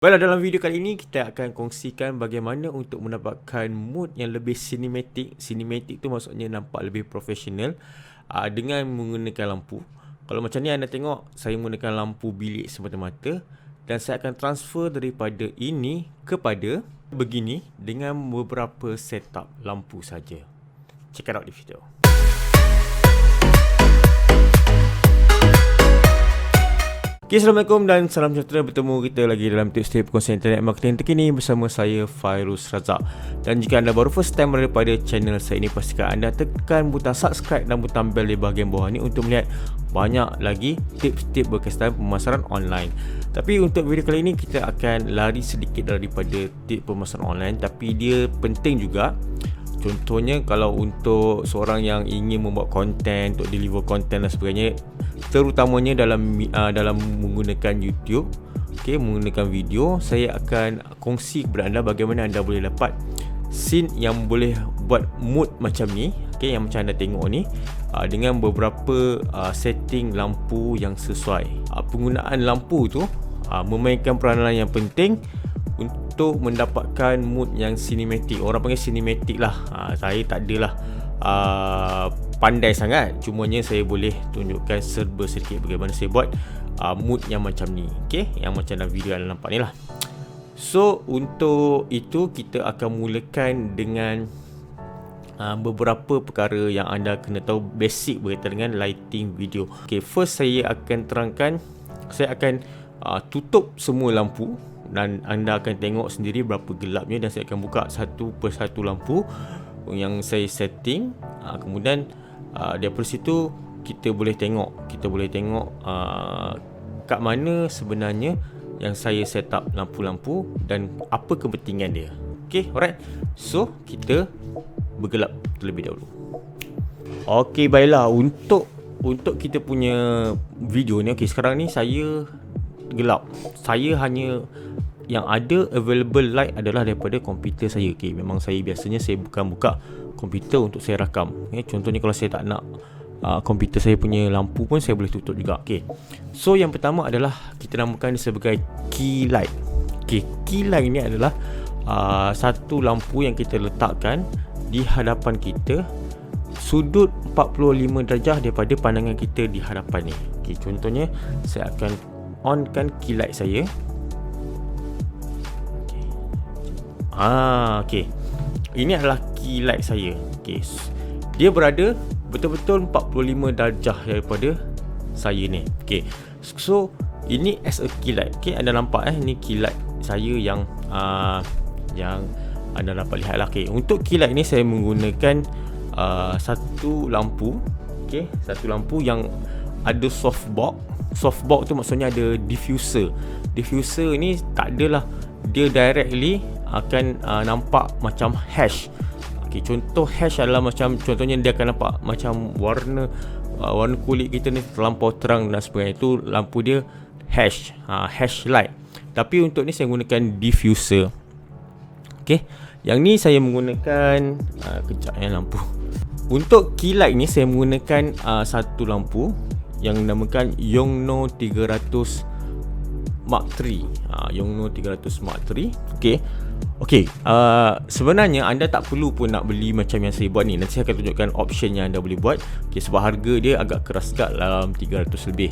Dalam video kali ini kita akan kongsikan bagaimana untuk mendapatkan mood yang lebih cinematic. Cinematic tu maksudnya nampak lebih profesional dengan menggunakan lampu. Kalau macam ni anda tengok, saya menggunakan lampu bilik semata-mata dan saya akan transfer daripada ini kepada begini dengan beberapa setup lampu saja. Check it out di video. Okay, Assalamualaikum dan salam sejahtera. Bertemu kita lagi dalam tips-tips perkongsian internet marketing terkini bersama saya Fairuz Razak. Dan jika anda baru first time daripada channel saya ini, pastikan anda tekan butang subscribe dan butang bell di bahagian bawah ni untuk melihat banyak lagi tips-tips berkaitan pemasaran online. Tapi untuk video kali ini kita akan lari sedikit daripada tips pemasaran online, tapi dia penting juga. Contohnya kalau untuk seorang yang ingin membuat konten, untuk deliver konten dan sebagainya, terutamanya dalam menggunakan YouTube, menggunakan video, saya akan kongsi kepada anda bagaimana anda boleh dapat scene yang boleh buat mood macam ni, yang macam anda tengok ni, dengan beberapa setting lampu yang sesuai. Penggunaan lampu tu memainkan peranan yang penting untuk mendapatkan mood yang cinematic. Orang panggil cinematic lah. Saya tak adalah pandai sangat, cumanya saya boleh tunjukkan serba sedikit bagaimana saya buat mood yang macam ni, yang macam dalam video anda nampak ni lah. So untuk itu kita akan mulakan dengan beberapa perkara yang anda kena tahu basic berkaitan dengan lighting video. First saya akan terangkan, saya akan tutup semua lampu dan anda akan tengok sendiri berapa gelapnya, dan saya akan buka satu persatu lampu yang saya setting. Kemudian daripada situ kita boleh tengok kat mana sebenarnya yang saya set up lampu-lampu dan apa kepentingan dia. Alright. So kita bergelap terlebih dahulu. Baiklah, untuk kita punya video ni, sekarang ni saya gelap. Saya hanya yang ada available light adalah daripada komputer saya. Memang saya biasanya saya bukan buka komputer untuk saya rakam. Contohnya kalau saya tak nak komputer saya punya lampu pun saya boleh tutup juga. So yang pertama adalah kita namakan dia sebagai key light. Key light ni adalah satu lampu yang kita letakkan di hadapan kita, sudut 45 darjah daripada pandangan kita di hadapan ni. Contohnya saya akan onkan key light saya. Ini adalah key light saya. Dia berada betul-betul 45 darjah daripada saya ni. So ini as a key light. Anda nampak ni key light saya yang anda dapat lihat lah. Untuk key light ni saya menggunakan satu lampu. Satu lampu yang ada softbox. Softbox tu maksudnya ada diffuser. Diffuser ni tak adalah dia directly akan nampak macam hash. Contoh hash adalah macam, contohnya dia akan nampak macam warna kulit kita ni terlampau terang dan sebagainya. Itu lampu dia hash, hash light. Tapi untuk ni saya menggunakan diffuser. Yang ni saya menggunakan lampu. Untuk key light ni saya menggunakan satu lampu yang dinamakan Yongnuo 300 Mark III. Yongnuo 300 Mark III. Sebenarnya anda tak perlu pun nak beli macam yang saya buat ni. Nanti saya akan tunjukkan option yang anda boleh buat. Sebab harga dia agak keras kat, dalam 300 lebih.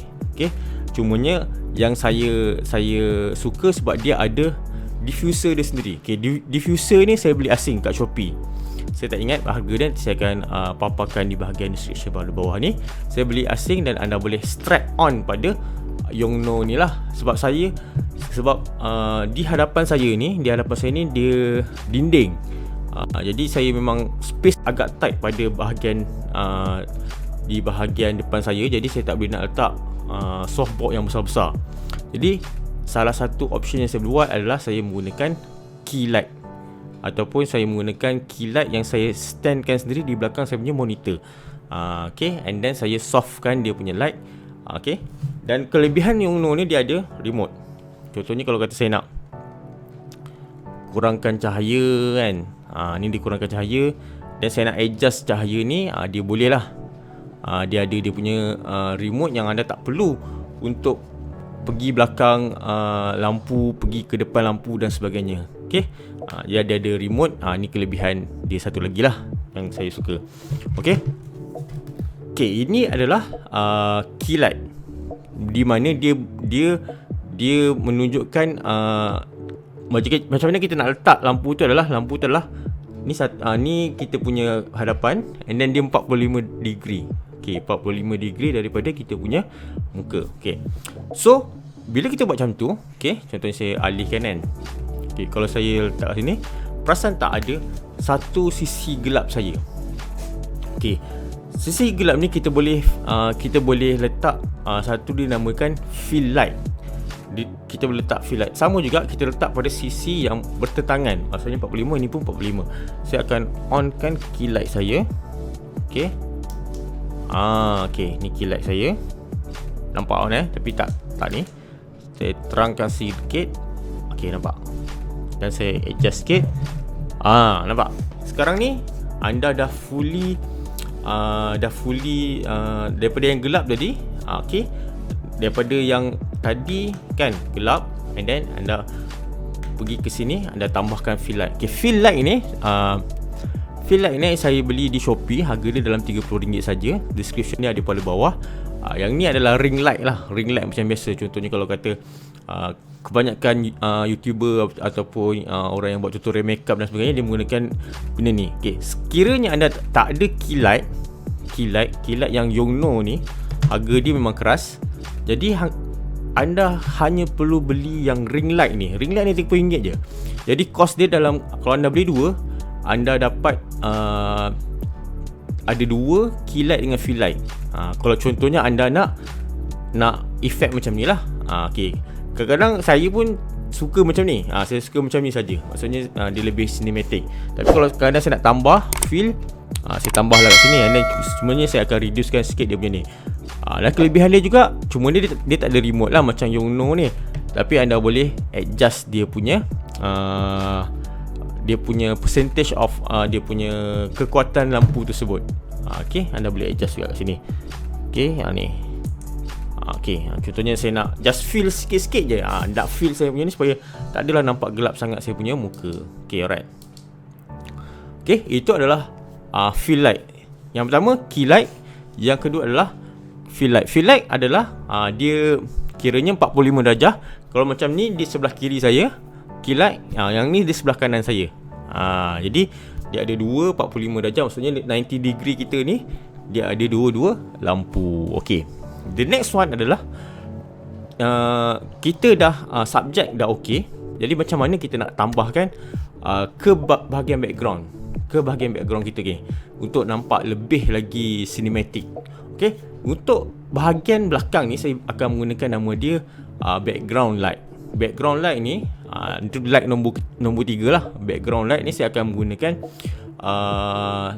Cumanya yang saya suka sebab dia ada diffuser dia sendiri. Diffuser ni saya beli asing kat Shopee. Saya tak ingat harga dia, saya akan paparkan di bahagian description bawah ni. Saya beli asing dan anda boleh strap on pada Yongnuo ni lah. Sebab di hadapan saya ni, dia dinding. Jadi saya memang space agak tight pada bahagian di bahagian depan saya. Jadi saya tak boleh nak letak softbox yang besar-besar. Jadi salah satu option yang saya buat adalah saya menggunakan key light, ataupun saya menggunakan key light yang saya standkan sendiri di belakang saya punya monitor. And then saya softkan dia punya light. Dan kelebihan Yongnuo ni dia ada remote. Contohnya kalau kata saya nak kurangkan cahaya kan, ni dia kurangkan cahaya, dan saya nak adjust cahaya ni, dia boleh lah. Dia ada dia punya remote yang anda tak perlu untuk pergi belakang lampu, pergi ke depan lampu dan sebagainya. Okay, dia ada remote. Ni kelebihan dia satu lagi lah yang saya suka. Okay, ini adalah key light, di mana dia menunjukkan macam mana kita nak letak lampu tu adalah ni kita punya hadapan, and then dia 45 degree. Okay, 45 degree daripada kita punya muka. Okay, so bila kita buat macam tu, okay, contohnya saya alihkan kan. Okay, kalau saya letak sini, perasan tak ada satu sisi gelap saya. Okay, sisi gelap ni kita boleh letak satu dinamakan fill light. Kita boleh letak fill light. Sama juga kita letak pada sisi yang bertentangan. Maksudnya 45, ini pun 45. Saya akan onkan key light saya. Okay, okay, ni key light saya. Nampak on tapi tak ni. Saya terangkan sikit. Okay, nampak. Dan saya adjust sikit. Nampak. Sekarang ni anda dah fully daripada yang gelap tadi. Okay, daripada yang tadi kan gelap, and then anda pergi ke sini, anda tambahkan fill light. Okay, fill light ni saya beli di Shopee. Harga dia dalam RM30 saja. Description ni ada pada bawah. Yang ni adalah ring light lah. Ring light macam biasa. Contohnya kalau kata kebanyakan YouTuber ataupun orang yang buat tutorial makeup dan sebagainya, dia menggunakan benda ni. Okay, sekiranya anda tak ada key light yang Yongnuo ni, harga dia memang keras. Jadi anda hanya perlu beli yang ring light ni. Ring light ni RM30 je. Jadi cost dia dalam, kalau anda beli dua, anda dapat ada dua key light dengan fill light. Kalau contohnya anda nak efek macam ni lah. Okay, kadang-kadang saya pun suka macam ni. Saya suka macam ni saja. Maksudnya dia lebih cinematic. Tapi kalau kadang-kadang saya nak tambah fill, saya tambah lah kat sini. And then sebenarnya saya akan reducekan sikit dia punya ni. Dan kelebihan dia juga, cuma dia tak ada remote lah macam Yongnuo ni. Tapi anda boleh adjust dia punya percentage of dia punya kekuatan lampu tersebut. Okay, anda boleh adjust juga kat sini. Okay, ni. Okay, contohnya saya nak just fill sikit-sikit je. Nak fill saya punya ni supaya tak adalah nampak gelap sangat saya punya muka. Okay, alright. Okay, itu adalah fill light. Yang pertama key light, yang kedua adalah fill light. Fill light adalah dia kiranya 45 darjah. Kalau macam ni di sebelah kiri saya key light, yang ni di sebelah kanan saya. Jadi dia ada dua 45 darjah. Maksudnya 90 degree kita ni, dia ada dua lampu. Okay, the next one adalah kita dah subject dah okay. Jadi macam mana kita nak tambahkan ke bahagian background, kita untuk nampak lebih lagi cinematic. Okay, untuk bahagian belakang ni saya akan menggunakan nama dia background light. Background light ni light nombor 3 lah. Background light ni saya akan menggunakan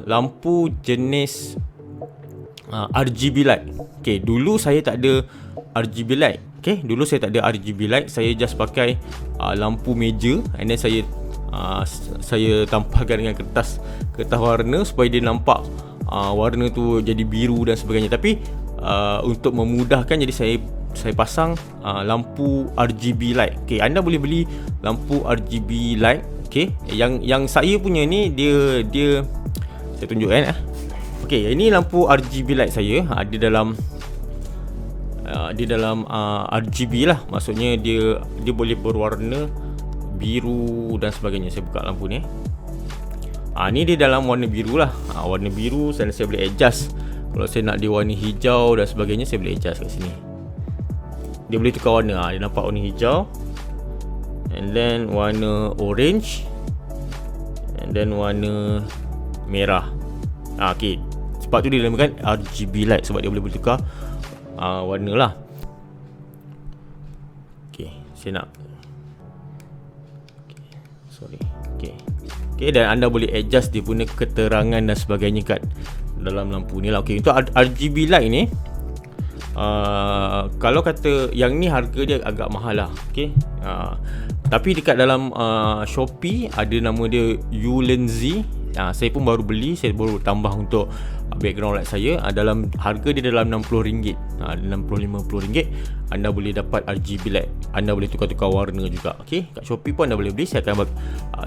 lampu jenis RGB light. Okay, dulu saya tak ada RGB light. Okay, dulu saya tak ada RGB light. Saya just pakai lampu meja, and then saya tampalkan dengan kertas warna supaya dia nampak warna tu jadi biru dan sebagainya. Tapi untuk memudahkan, jadi saya pasang lampu RGB light. Okay, anda boleh beli lampu RGB light. Okay, yang saya punya ni dia saya tunjukkan. Okay, ini lampu RGB light saya. Dia dalam RGB lah. Maksudnya dia boleh berwarna biru dan sebagainya. Saya buka lampu ni. Ni dia dalam warna biru lah. Warna biru saya boleh adjust. Kalau saya nak dia warna hijau dan sebagainya, saya boleh adjust kat sini. Dia boleh tukar warna. Dia nampak warna hijau, and then warna orange, and then warna merah. Okay, sebab tu dia dinamakan RGB light, sebab dia boleh tukar warna lah. Okay, saya nak Okay, dan anda boleh adjust dia punya keterangan dan sebagainya kat dalam lampu ni lah. Okay, untuk RGB light ni, kalau kata yang ni harga dia agak mahal lah. Okay, tapi dekat dalam Shopee ada nama dia Ulanzi. Saya pun baru beli. Saya baru tambah untuk background light saya. Dalam harga dia dalam RM60. RM60-50 anda boleh dapat RGB light. Anda boleh tukar-tukar warna juga. Okey, kat Shopee pun anda boleh beli. Saya akan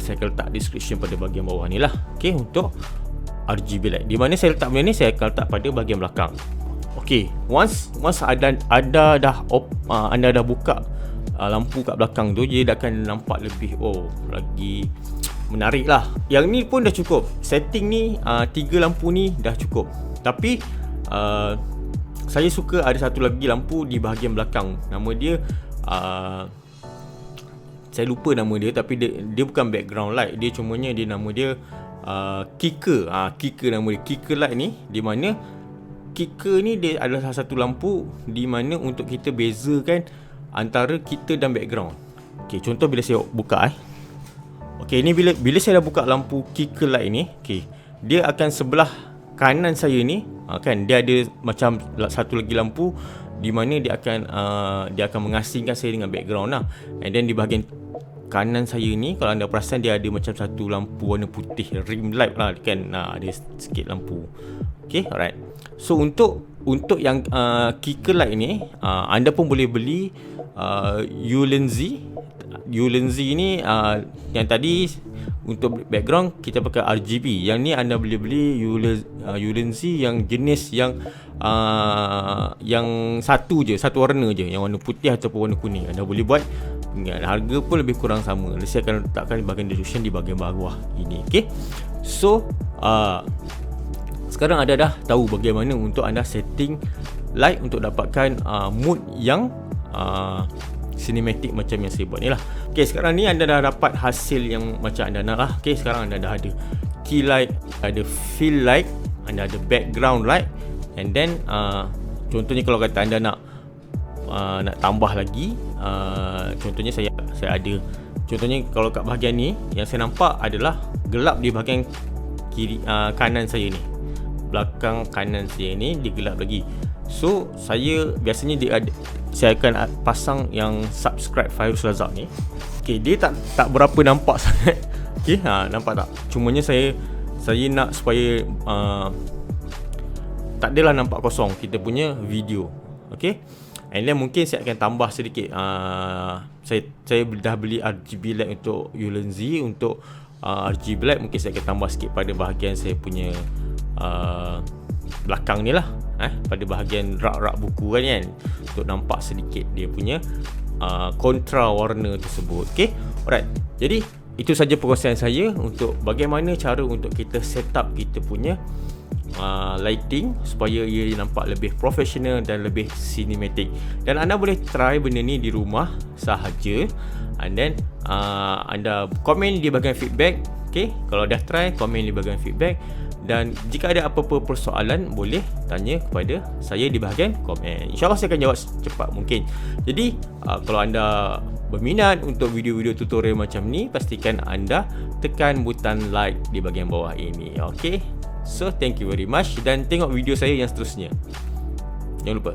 letak description pada bahagian bawah ni lah. Okey, untuk RGB light. Di mana saya letak benda ni, saya akan letak pada bahagian belakang. Okey, once anda dah buka lampu kat belakang tu, dia dah akan nampak lebih lagi menarik lah. Yang ni pun dah cukup. Setting ni 3 lampu ni dah cukup. Tapi saya suka ada satu lagi lampu di bahagian belakang. Nama dia saya lupa nama dia, tapi dia bukan background light. Dia cumanya nama dia kicker. Kicker nama dia. Kicker light ni, di mana kicker ni dia adalah salah satu lampu di mana untuk kita bezakan antara kita dan background. Okey, contoh bila saya buka okey, ni bila saya dah buka lampu kicker light ni, okey, dia akan sebelah kanan saya ni, kan dia ada macam satu lagi lampu di mana dia akan mengasingkan saya dengan background lah. And then di bahagian kanan saya ni, kalau anda perasan, dia ada macam satu lampu warna putih, rim light lah kan. Ada sikit lampu. Okay, alright. So untuk yang kicker light ni, anda pun boleh beli Ulanzi. Ulanzi ni yang tadi untuk background kita pakai RGB. Yang ni anda boleh beli Ulanzi yang jenis yang satu warna je, yang warna putih ataupun warna kuning. Anda boleh buat. Harga pun lebih kurang sama. Saya akan letakkan di bahagian description di bahagian bawah ini. Okay. So sekarang anda dah tahu bagaimana untuk anda setting light untuk dapatkan mood yang cinematic macam yang saya buat ni lah. Okay, sekarang ni anda dah dapat hasil yang macam anda nak lah. Okay, sekarang anda dah ada key light, ada fill light, anda ada background light. And then contohnya kalau kata anda nak tambah lagi, contohnya saya ada, contohnya kalau kat bahagian ni yang saya nampak adalah gelap di bahagian kiri kanan saya ni, belakang kanan saya ni dia gelap lagi. So saya biasanya saya akan pasang yang subscribe Fairuz Razak ni. Okay, dia tak berapa nampak sangat. Okay, nampak tak? Cumanya saya nak supaya tak adalah nampak kosong kita punya video. Okay, and then mungkin saya akan tambah sedikit. Saya dah beli RGB light untuk Ulanzi. Untuk RGB light mungkin saya akan tambah sikit pada bahagian saya punya belakang ni lah, pada bahagian rak-rak buku kan, untuk nampak sedikit dia punya kontra warna tersebut. Okay, alright. Jadi itu saja perkongsian saya untuk bagaimana cara untuk kita set up kita punya lighting supaya ia nampak lebih profesional dan lebih cinematic. Dan anda boleh try benda ni di rumah sahaja, and then anda komen di bahagian feedback. Okay, kalau dah try, komen di bahagian feedback. Dan jika ada apa-apa persoalan, boleh tanya kepada saya di bahagian komen. InsyaAllah saya akan jawab secepat mungkin. Jadi kalau anda berminat untuk video-video tutorial macam ni, pastikan anda tekan butang like di bahagian bawah ini. Okay, so thank you very much. Dan tengok video saya yang seterusnya. Jangan lupa.